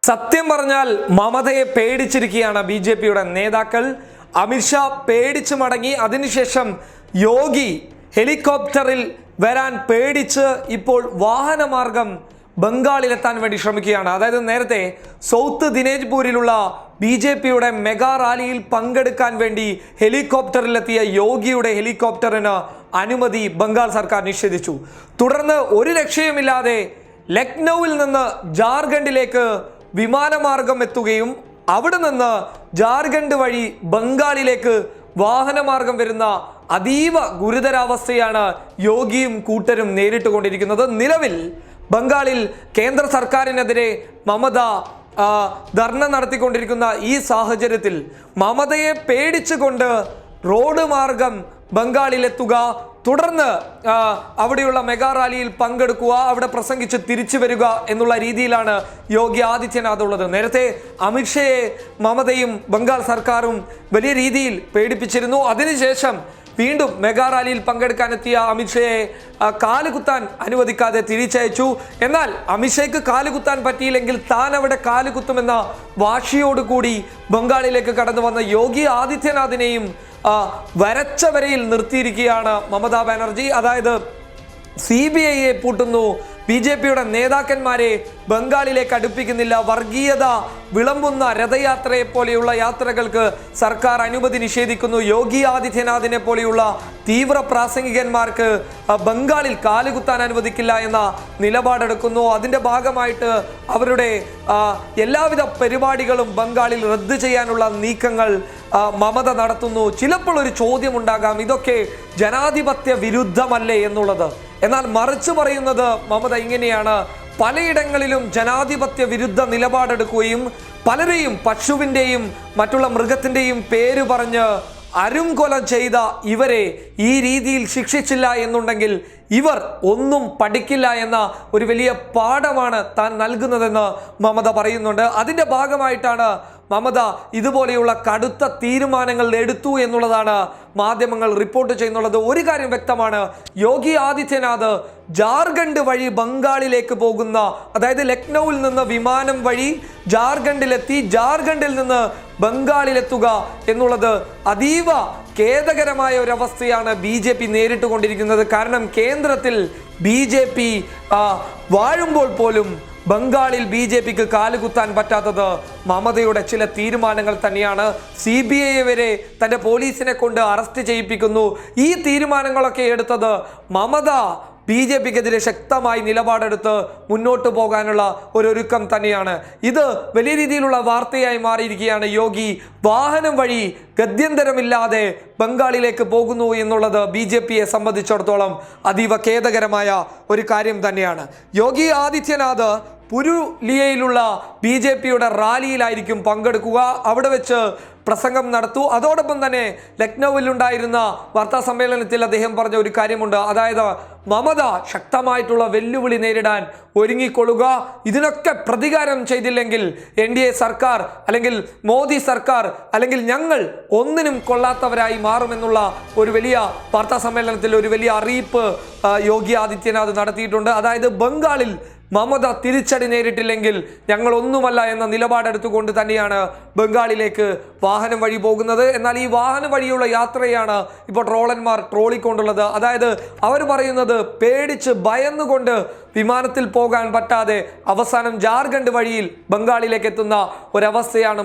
സത്യം പറഞ്ഞാൽ മമതയെ പേടിച്ചിരിക്കുകയാണ് ബി.ജെ.പിയുടെ നേതാക്കൾ. അമിത്ഷാ പേടിച്ചു മടങ്ങി. അതിനുശേഷം യോഗി ഹെലികോപ്റ്ററിൽ വരാൻ പേടിച്ച് ഇപ്പോൾ വാഹനമാർഗം ബംഗാളിലെത്താൻ വേണ്ടി ശ്രമിക്കുകയാണ്. അതായത് നേരത്തെ സൗത്ത് ദിനേജ്പൂരിലുള്ള ബി.ജെ.പിയുടെ മെഗാ റാലിയിൽ പങ്കെടുക്കാൻ വേണ്ടി ഹെലികോപ്റ്ററിലെത്തിയ യോഗിയുടെ ഹെലികോപ്റ്ററിന് അനുമതി ബംഗാൾ സർക്കാർ നിഷേധിച്ചു. തുടർന്ന് ഒരു രക്ഷയുമില്ലാതെ ലക്നൌവിൽ നിന്ന് ജാർഖണ്ഡിലേക്ക് വിമാനമാർഗം എത്തുകയും അവിടെ നിന്ന് ജാർഖണ്ഡ് വഴി ബംഗാളിലേക്ക് വാഹനമാർഗം വരുന്ന അതീവ ഗുരുതരാവസ്ഥയാണ് യോഗിയും കൂട്ടരും നേരിട്ടുകൊണ്ടിരിക്കുന്നത്. നിലവിൽ ബംഗാളിൽ കേന്ദ്ര സർക്കാരിനെതിരെ മമത ധർണ നടത്തിക്കൊണ്ടിരിക്കുന്ന ഈ സാഹചര്യത്തിൽ മമതയെ പേടിച്ചുകൊണ്ട് റോഡ് മാർഗം ബംഗാളിലെത്തുക, തുടർന്ന് അവിടെയുള്ള മെഗാ റാലിയിൽ പങ്കെടുക്കുക, അവിടെ പ്രസംഗിച്ച് തിരിച്ചു വരിക എന്നുള്ള രീതിയിലാണ് യോഗി ആദിത്യനാഥ് ഉള്ളത്. നേരത്തെ അമിത്ഷയെ മമതയും ബംഗാൾ സർക്കാരും വലിയ രീതിയിൽ പേടിപ്പിച്ചിരുന്നു. അതിനുശേഷം വീണ്ടും മെഗാ റാലിയിൽ പങ്കെടുക്കാനെത്തിയ അമിത്ഷയെ കാലുകുത്താൻ അനുവദിക്കാതെ തിരിച്ചയച്ചു. എന്നാൽ അമിത്ഷയ്ക്ക് കാലുകുത്താൻ പറ്റിയില്ലെങ്കിൽ താൻ അവിടെ കാലുകുത്തുമെന്ന വാശിയോടുകൂടി ബംഗാളിലേക്ക് കടന്നു വന്ന യോഗി ആദിത്യനാഥിനെയും വരച്ച വരയിൽ നിർത്തിയിരിക്കുകയാണ് മമതാ ബാനർജി. അതായത് CBIയെ പൂട്ടുന്നു, ബി.ജെ.പിയുടെ നേതാക്കന്മാരെ ബംഗാളിലേക്ക് അടുപ്പിക്കുന്നില്ല, വർഗീയത വിളമ്പുന്ന രഥയാത്രയെ പോലെയുള്ള യാത്രകൾക്ക് സർക്കാർ അനുമതി നിഷേധിക്കുന്നു, യോഗി ആദിത്യനാഥിനെ പോലെയുള്ള തീവ്ര പ്രാസംഗികന്മാർക്ക് ബംഗാളിൽ കാലുകുത്താൻ അനുവദിക്കില്ല എന്ന നിലപാടെടുക്കുന്നു. അതിൻ്റെ ഭാഗമായിട്ട് അവരുടെ എല്ലാവിധ പരിപാടികളും ബംഗാളിൽ റദ്ദ് ചെയ്യാനുള്ള നീക്കങ്ങൾ മമത നടത്തുന്നു. ചിലപ്പോൾ ഒരു ചോദ്യം ഉണ്ടാകാം, ഇതൊക്കെ ജനാധിപത്യ വിരുദ്ധമല്ലേ എന്നുള്ളത്. എന്നാൽ മറിച്ച് പറയുന്നത് മമത ഇങ്ങനെയാണ്: പലയിടങ്ങളിലും ജനാധിപത്യ വിരുദ്ധ നിലപാടെടുക്കുകയും പലരെയും പശുവിൻ്റെയും മറ്റുള്ള മൃഗത്തിൻ്റെയും പേര് പറഞ്ഞ് അരുംകൊല ചെയ്ത ഇവരെ ഈ രീതിയിൽ ശിക്ഷിച്ചില്ല എന്നുണ്ടെങ്കിൽ ഇവർ ഒന്നും പഠിക്കില്ല എന്ന ഒരു വലിയ പാഠമാണ് താൻ നൽകുന്നതെന്ന് മമത പറയുന്നുണ്ട്. അതിൻ്റെ ഭാഗമായിട്ടാണ് മമത ഇതുപോലെയുള്ള കടുത്ത തീരുമാനങ്ങൾ എടുത്തു എന്നുള്ളതാണ് മാധ്യമങ്ങൾ റിപ്പോർട്ട് ചെയ്യുന്നുള്ളത്. ഒരു കാര്യം വ്യക്തമാണ്, യോഗി ആദിത്യനാഥ് ജാർഖണ്ഡ് വഴി ബംഗാളിലേക്ക് പോകുന്ന, അതായത് ലക്നൌവിൽ നിന്ന് വിമാനം വഴി ജാർഖണ്ഡിലെത്തി ജാർഖണ്ഡിൽ നിന്ന് ബംഗാളിലെത്തുക എന്നുള്ളത് അതീവ ഖേദകരമായ ഒരവസ്ഥയാണ് ബി.ജെ.പി നേരിട്ടുകൊണ്ടിരിക്കുന്നത്. കാരണം കേന്ദ്രത്തിൽ ബി.ജെ.പി വാഴുമ്പോൾ പോലും ബംഗാളിൽ ബി.ജെ.പിക്ക് കാലുകുത്താൻ പറ്റാത്തത് മമതയുടെ ചില തീരുമാനങ്ങൾ തന്നെയാണ്. CBI വരെ തൻ്റെ പോലീസിനെ കൊണ്ട് അറസ്റ്റ് ചെയ്യിപ്പിക്കുന്നു. ഈ തീരുമാനങ്ങളൊക്കെ എടുത്തത് മമത ബി.ജെ.പിക്കെതിരെ ശക്തമായി നിലപാടെടുത്ത് മുന്നോട്ട് പോകാനുള്ള ഒരുക്കം തന്നെയാണ്. ഇത് വലിയ രീതിയിലുള്ള വാർത്തയായി മാറിയിരിക്കുകയാണ്. യോഗി വാഹനം വഴി ഗത്യന്തരമില്ലാതെ ബംഗാളിലേക്ക് പോകുന്നു എന്നുള്ളത് ബി.ജെ.പിയെ സംബന്ധിച്ചിടത്തോളം അതീവ ഖേദകരമായ ഒരു കാര്യം തന്നെയാണ്. യോഗി ആദിത്യനാഥ് പുരുലിയയിലുള്ള ബി.ജെ.പിയുടെ റാലിയിലായിരിക്കും പങ്കെടുക്കുക. അവിടെ വെച്ച് പ്രസംഗം നടത്തു. അതോടൊപ്പം തന്നെ ലക്നൌവിലുണ്ടായിരുന്ന വാർത്താ സമ്മേളനത്തിൽ അദ്ദേഹം പറഞ്ഞ ഒരു കാര്യമുണ്ട്. അതായത് മമത ശക്തമായിട്ടുള്ള വെല്ലുവിളി നേരിടാൻ ഒരുങ്ങിക്കൊള്ളുക, ഇതിനൊക്കെ പ്രതികാരം ചെയ്തില്ലെങ്കിൽ NDA സർക്കാർ അല്ലെങ്കിൽ മോദി സർക്കാർ അല്ലെങ്കിൽ ഞങ്ങൾ ഒന്നിനും കൊള്ളാത്തവരായി മാറുമെന്നുള്ള ഒരു വലിയ വാർത്താ സമ്മേളനത്തിൽ ഒരു വലിയ അറിയിപ്പ് യോഗി ആദിത്യനാഥ് നടത്തിയിട്ടുണ്ട്. അതായത് ബംഗാളിൽ മമത തിരിച്ചടി നേരിട്ടില്ലെങ്കിൽ ഞങ്ങൾ ഒന്നുമല്ല എന്ന നിലപാടെടുത്തുകൊണ്ട് തന്നെയാണ് ബംഗാളിലേക്ക് വാഹനം വഴി പോകുന്നത്. എന്നാൽ ഈ വാഹനം വഴിയുള്ള യാത്രയാണ് ഇപ്പോൾ ട്രോളന്മാർ ട്രോളിക്കൊണ്ടുള്ളത്. അതായത് അവർ പറയുന്നത് പേടിച്ച് ഭയന്നുകൊണ്ട് വിമാനത്തിൽ പോകാൻ പറ്റാതെ അവസാനം ജാർഖണ്ഡ് വഴിയിൽ ബംഗാളിലേക്ക് എത്തുന്ന ഒരവസ്ഥയാണ്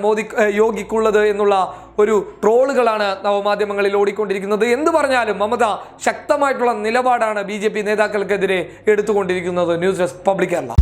യോഗിക്കുള്ളത് എന്നുള്ള ഒരു ട്രോളുകളാണ് നവമാധ്യമങ്ങളിൽ ഓടിക്കൊണ്ടിരിക്കുന്നത്. എന്ത് പറഞ്ഞാലും മമത ശക്തമായിട്ടുള്ള നിലപാടാണ് ബി.ജെ.പി നേതാക്കൾക്കെതിരെ എടുത്തുകൊണ്ടിരിക്കുന്നത്. News desk public Kerala.